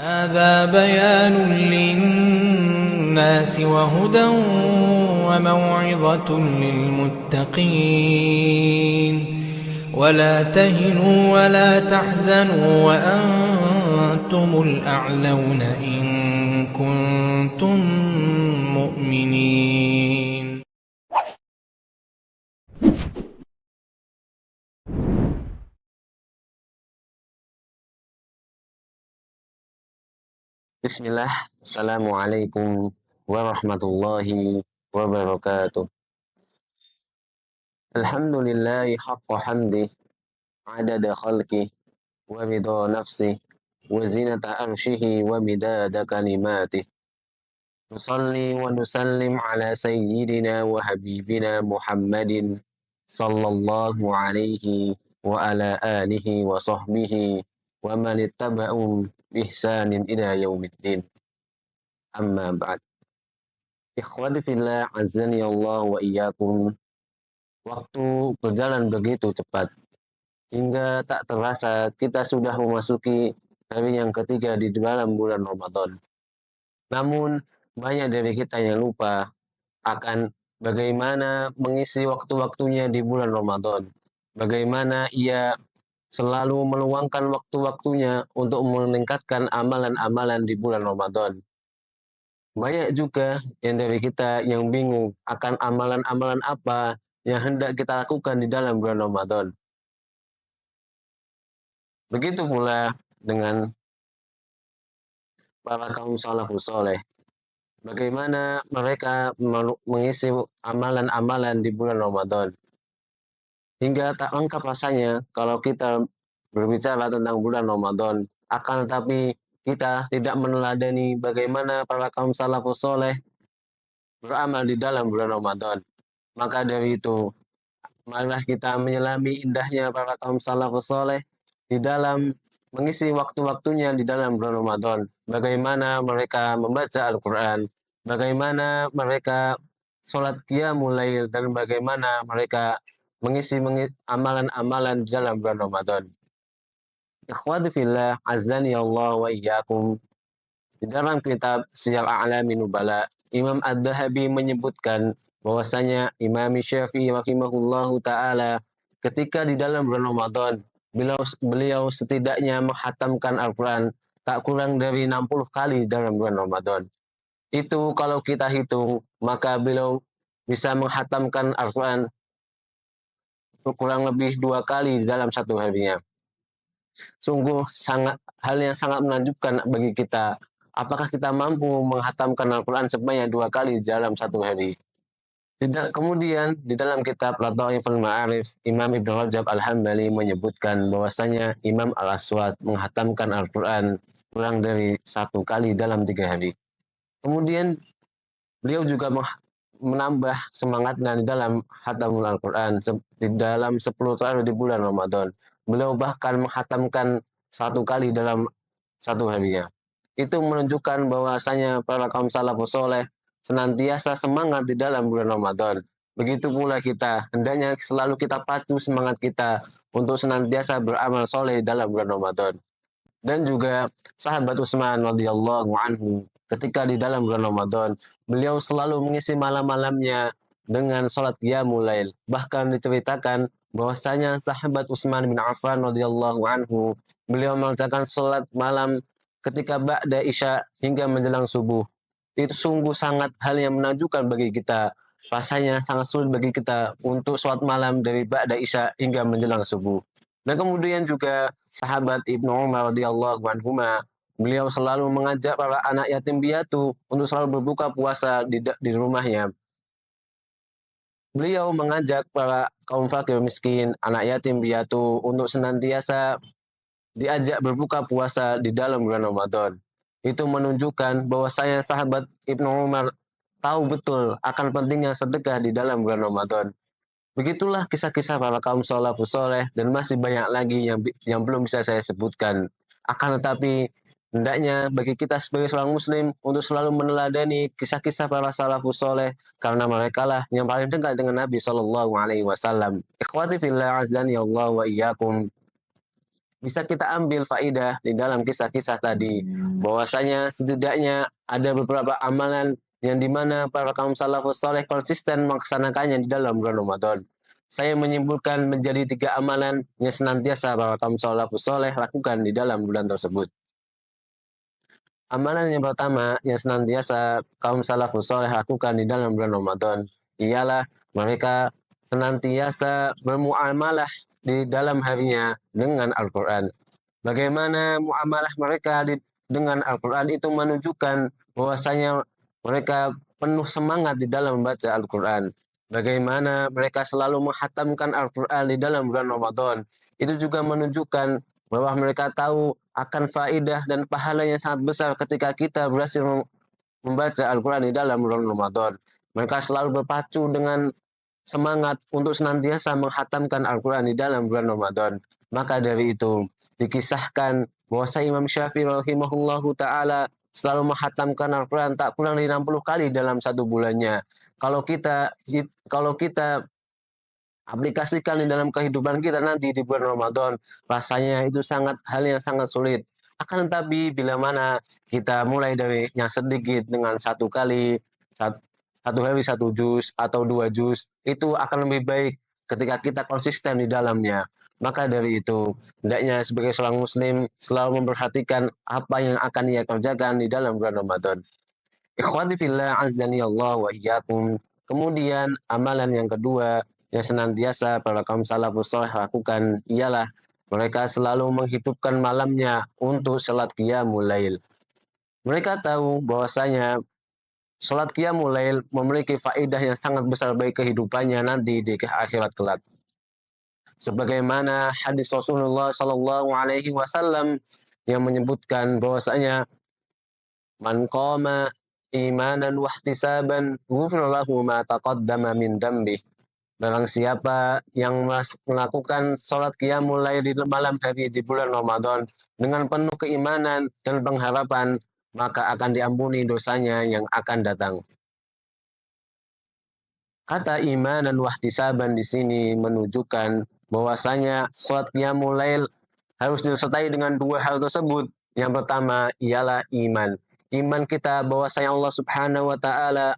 هذا بيان للناس وهدى وموعظة للمتقين ولا تهنوا ولا تحزنوا وأنتم الأعلون إن كنتم مؤمنين. Bismillah, Assalamualaikum warahmatullahi wabarakatuh. Alhamdulillahi haqqa hamdi, adada khalqih, wa ridha nafsih, wa zinata arshihi, wa midada kalimatih. Nusalli wa nusallim ala sayyidina wa habibina Muhammadin sallallahu alaihi wa ala alihi wa sahbihi wa man ittaba'um bihsanin ila yaumiddin. Amma ba'd. Ikhwati fillah, azani Allah wa iyyakum. Waktu berjalan begitu cepat, hingga tak terasa kita sudah memasuki hari yang ketiga di dalam bulan Ramadan. Namun, banyak dari kita yang lupa akan bagaimana mengisi waktu-waktunya di bulan Ramadan. Bagaimana ia selalu meluangkan waktu-waktunya untuk meningkatkan amalan-amalan di bulan Ramadan. Banyak juga yang dari kita yang bingung akan amalan-amalan apa yang hendak kita lakukan di dalam bulan Ramadan. Begitu pula dengan para kaum salafus soleh. Bagaimana mereka mengisi amalan-amalan di bulan Ramadan. Hingga tak lengkap rasanya kalau kita berbicara tentang bulan Ramadan. Akan tetapi kita tidak meneladani bagaimana para kaum salafus soleh beramal di dalam bulan Ramadan. Maka dari itu, marilah kita menyelami indahnya para kaum salafus soleh di dalam mengisi waktu-waktunya di dalam bulan Ramadan. Bagaimana mereka membaca Al-Quran, bagaimana mereka sholat qiyamul lail, dan bagaimana mereka mengisi amalan-amalan di dalam bulan Ramadan. Ikhwati fillah, azani Allah wa iyyakum. Di dalam kitab Siyar A'lamin Nubala, Imam Ad-Dhahabi menyebutkan bahwasanya Imam Syafi'i rahimahullahu ta'ala ketika di dalam bulan Ramadan, beliau setidaknya menghatamkan Al-Quran tak kurang dari 60 kali dalam bulan Ramadan. Itu kalau kita hitung, maka beliau bisa menghatamkan Al-Quran kurang lebih 2 kali dalam satu harinya. Sungguh hal yang sangat menakjubkan bagi kita. Apakah kita mampu menghatamkan Al-Quran sebanyak 2 kali dalam satu hari? Kemudian di dalam kitab Lataiful Ma'arif, Imam Ibn Rajab Al-Hambali menyebutkan bahwasanya Imam Al-Aswad menghatamkan Al-Quran kurang dari 1 kali dalam 3 hari. Kemudian beliau juga menambah semangatnya di dalam hatamul Al-Quran di dalam 10 terakhir di bulan Ramadan. Beliau bahkan menghatamkan 1 kali dalam satu harinya. Itu menunjukkan bahwasanya para kaum salafus soleh senantiasa semangat di dalam bulan Ramadan. Begitu pula kita, hendaknya selalu kita pacu semangat kita untuk senantiasa beramal soleh dalam bulan Ramadan. Dan juga sahabat Utsman radhiyallahu anhu, ketika di dalam bulan Ramadan, beliau selalu mengisi malam-malamnya dengan salat qiyamul lail. Bahkan diceritakan bahwasanya sahabat Utsman bin Affan radhiyallahu anhu, beliau mengerjakan salat malam ketika ba'da isya hingga menjelang subuh. Itu sungguh sangat hal yang menakjubkan bagi kita. Rasanya sangat sulit bagi kita untuk salat malam dari ba'da isya hingga menjelang subuh. Dan kemudian juga sahabat Ibnu Umar radhiyallahu anhuma, beliau selalu mengajak para anak yatim piatu untuk selalu berbuka puasa di rumahnya. Beliau mengajak para kaum fakir miskin, anak yatim piatu untuk senantiasa diajak berbuka puasa di dalam bulan Ramadan. Itu menunjukkan bahwasanya sahabat Ibnu Umar tahu betul akan pentingnya sedekah di dalam bulan Ramadan. Begitulah kisah-kisah para kaum salafus soleh, dan masih banyak lagi yang belum bisa saya sebutkan. Akan tetapi, hendaknya bagi kita sebagai seorang muslim untuk selalu meneladani kisah-kisah para salafus soleh, karena mereka lah yang paling dekat dengan Nabi SAW. Ikhwati fillah, azani Allah wa iyyakum. bisa kita ambil faidah di dalam kisah-kisah tadi, bahwasanya setidaknya ada beberapa amalan yang dimana para kaum salafus saleh konsisten melaksanakannya di dalam bulan Ramadan. Saya menyimpulkan menjadi 3 amalan yang senantiasa para kaum salafus saleh lakukan di dalam bulan tersebut. Amalan yang pertama yang senantiasa kaum salafus saleh lakukan di dalam bulan Ramadan ialah mereka senantiasa bermuamalah di dalam harinya dengan Al-Quran. Bagaimana muamalah mereka dengan Al-Quran itu menunjukkan bahwasanya mereka penuh semangat di dalam membaca Al-Quran. Bagaimana mereka selalu menghatamkan Al-Quran di dalam bulan Ramadan. Itu juga menunjukkan bahwa mereka tahu akan faedah dan pahala yang sangat besar ketika kita berhasil membaca Al-Quran di dalam bulan Ramadan. Mereka selalu berpacu dengan semangat untuk senantiasa menghatamkan Al-Quran di dalam bulan Ramadan. Maka dari itu, dikisahkan bahwa Imam Syafi'i rahimahullahu ta'ala selalu menghatamkan Al-Quran tak kurang dari 60 kali dalam satu bulannya. Kalau kita aplikasikan di dalam kehidupan kita nanti di bulan Ramadan, rasanya itu hal yang sangat sulit. Akan tetapi bila mana kita mulai dari yang sedikit dengan 1 kali, satu hari 1 juz atau 2 juz, itu akan lebih baik ketika kita konsisten di dalamnya. Maka dari itu, hendaknya sebagai seorang muslim selalu memperhatikan apa yang akan ia kerjakan di dalam bulan Ramadan. Ikhwati fillah azzani Allah wa iyyakum. Kemudian amalan yang kedua yang senantiasa para kaum salafus saleh lakukan ialah mereka selalu menghidupkan malamnya untuk salat qiyamul lail. Mereka tahu bahwasanya salat qiyamul lail memiliki faedah yang sangat besar bagi kehidupannya nanti di akhirat kelak. Sebagaimana hadis Rasulullah sallallahu alaihi wasallam yang menyebutkan bahwasanya man qama imanan wahtisaban ghufira lahu ma taqaddama min dambi. Barang siapa yang melakukan salat qiyamul lail di malam hari di bulan Ramadan dengan penuh keimanan dan pengharapan, maka akan diampuni dosanya yang akan datang. Kata iman dan wahtisaban di sini menunjukkan bahwasanya salat qiyamul lail harus disertai dengan 2 hal tersebut. Yang pertama ialah iman. Iman kita bahwasanya Allah Subhanahu wa taala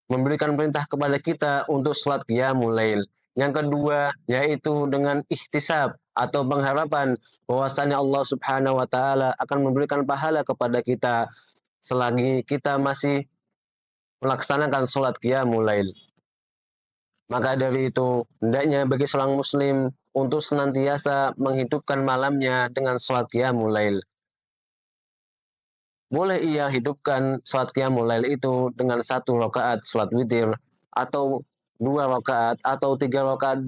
memberikan perintah kepada kita untuk salat qiyamul lail. Yang kedua yaitu dengan ihtisab atau pengharapan bahwasanya Allah Subhanahu wa taala akan memberikan pahala kepada kita selagi kita masih melaksanakan salat qiyamul lail. Maka dari itu, hendaknya bagi seorang muslim untuk senantiasa menghidupkan malamnya dengan salat qiyamul lail. Boleh ia hidupkan salat qiyamul lail itu dengan 1 rakaat salat witir, atau 2 rakaat, atau 3 rakaat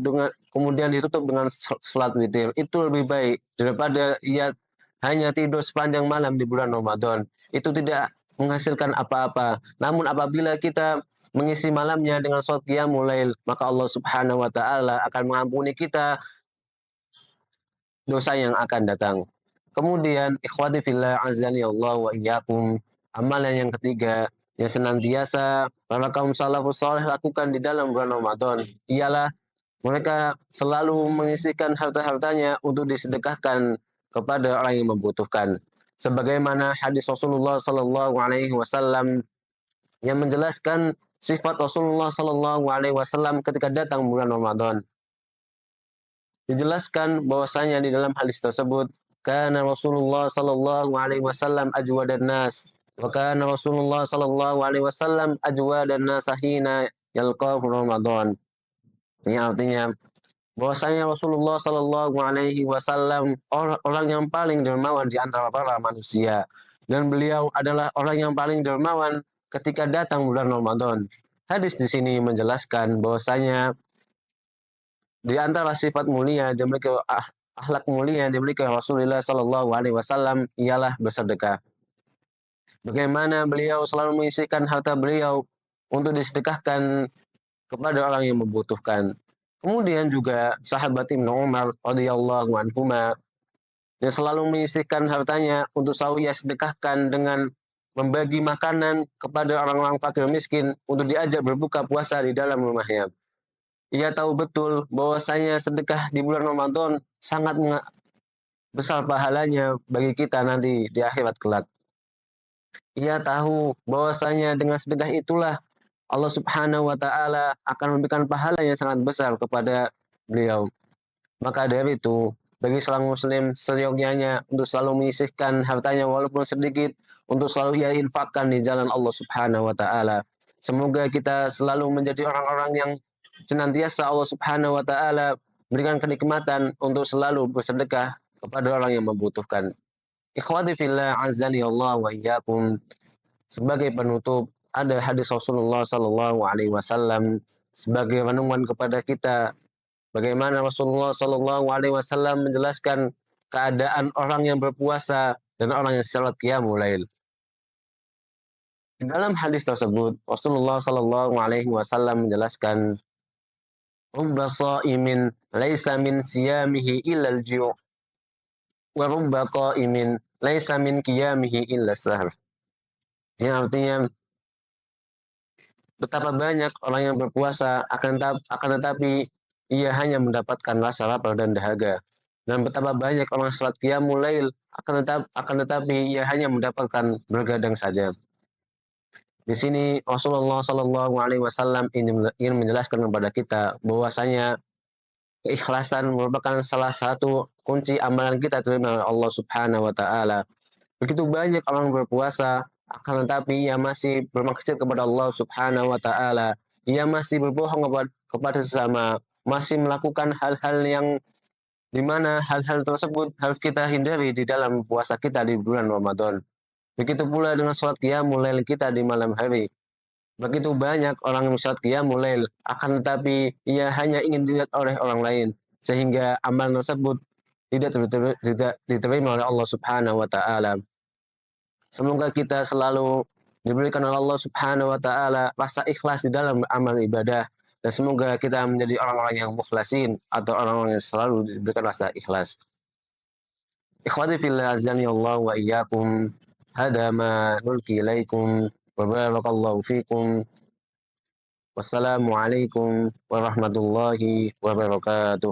kemudian ditutup dengan salat witir. Itu lebih baik daripada ia hanya tidur sepanjang malam di bulan Ramadan. Itu tidak menghasilkan apa-apa. Namun apabila kita mengisi malamnya dengan salat qiyamul lail, maka Allah Subhanahu wa taala akan mengampuni kita dosa yang akan datang. Kemudian ikhwati fillah azani Allah wa iyyakum, amalan yang ketiga yang senantiasa para kaum salafus saleh lakukan di dalam bulan Ramadan ialah mereka selalu menyisihkan harta-hartanya untuk disedekahkan kepada orang yang membutuhkan. Sebagaimana hadis Rasulullah sallallahu alaihi wasallam yang menjelaskan sifat Rasulullah sallallahu alaihi wasallam ketika datang bulan Ramadan. Dijelaskan bahwasanya di dalam hadis tersebut, kana Rasulullah sallallahu alaihi wasallam ajwadan nas wa kana Rasulullah sallallahu alaihi wasallam ajwadan nas hina yalqahu Ramadan. Ini artinya bahwasanya Rasulullah sallallahu alaihi wasallam orang yang paling dermawan di antara para manusia, dan beliau adalah orang yang paling dermawan ketika datang bulan Ramadan. Hadis di sini menjelaskan bahwasanya di antara sifat mulia yang dimiliki akhlak mulia yang dimiliki Rasulullah sallallahu alaihi wasallam ialah bersedekah. Bagaimana beliau selalu menyisihkan harta beliau untuk disedekahkan kepada orang yang membutuhkan. Kemudian juga sahabat Ibnu Umar radhiyallahu anhuma yang selalu menyisihkan hartanya untuk selalu ia sedekahkan dengan membagi makanan kepada orang-orang fakir miskin untuk diajak berbuka puasa di dalam rumahnya. Ia tahu betul bahwasanya sedekah di bulan Ramadan sangat besar pahalanya bagi kita nanti di akhirat kelak. Ia tahu bahwasanya dengan sedekah itulah Allah Subhanahu wa taala akan memberikan pahala yang sangat besar kepada beliau. Maka dari itu, bagi seorang muslim seyogyanya untuk selalu menyisihkan hartanya walaupun sedikit untuk selalu ia infakkan di jalan Allah Subhanahu wa taala. Semoga kita selalu menjadi orang-orang yang senantiasa Allah Subhanahu wa taala berikan kenikmatan untuk selalu bersedekah kepada orang yang membutuhkan. Ikhwati fillah azani Allah wa iyyakum. Sebagai penutup, ada hadis Rasulullah sallallahu alaihi wasallam sebagai renungan kepada kita bagaimana Rasulullah sallallahu alaihi wasallam menjelaskan keadaan orang yang berpuasa dan orang yang salat qiyamul lail. Di dalam hadis tersebut, Rasulullah sallallahu alaihi wasallam menjelaskan, "Rubba sha'imin laisa min siyamihi illa al-ju' wa rubba qa'imin laisa min qiyamihi illa as-sahr." Yang artinya betapa banyak orang yang berpuasa akan tetapi ia hanya mendapatkan rasa lapar dan dahaga. Dan betapa banyak orang salat qiyamul lail akan tetapi ia hanya mendapatkan bergadang saja. Di sini Rasulullah Shallallahu Alaihi Wasallam ingin menjelaskan kepada kita bahwasanya keikhlasan merupakan salah satu kunci amalan kita terima oleh Allah Subhanahu Wa Taala. Begitu banyak orang berpuasa, akan tetapi ia masih bermaksud kepada Allah Subhanahu Wa Taala. Ia masih berbohong kepada sesama, masih melakukan hal-hal yang dimana hal-hal tersebut harus kita hindari di dalam puasa kita di bulan Ramadan. Begitu pula dengan sholat qiyamul lail kita di malam hari. Begitu banyak orang yang sholat qiyamul lail, akan tetapi ia hanya ingin dilihat oleh orang lain, sehingga amalan tersebut tidak diterima oleh Allah Subhanahu Wa Taala. Semoga kita selalu diberikan oleh Allah Subhanahu Wa Taala rasa ikhlas di dalam amal ibadah, dan semoga kita menjadi orang-orang yang mukhlasin atau orang-orang yang selalu diberikan rasa ikhlas. Ikhwati fillah azani Allah wa iyyakum. Hada ma nulki ilaikum wa barakallahu fikum. Wassalamualaikum warahmatullahi wabarakatuh.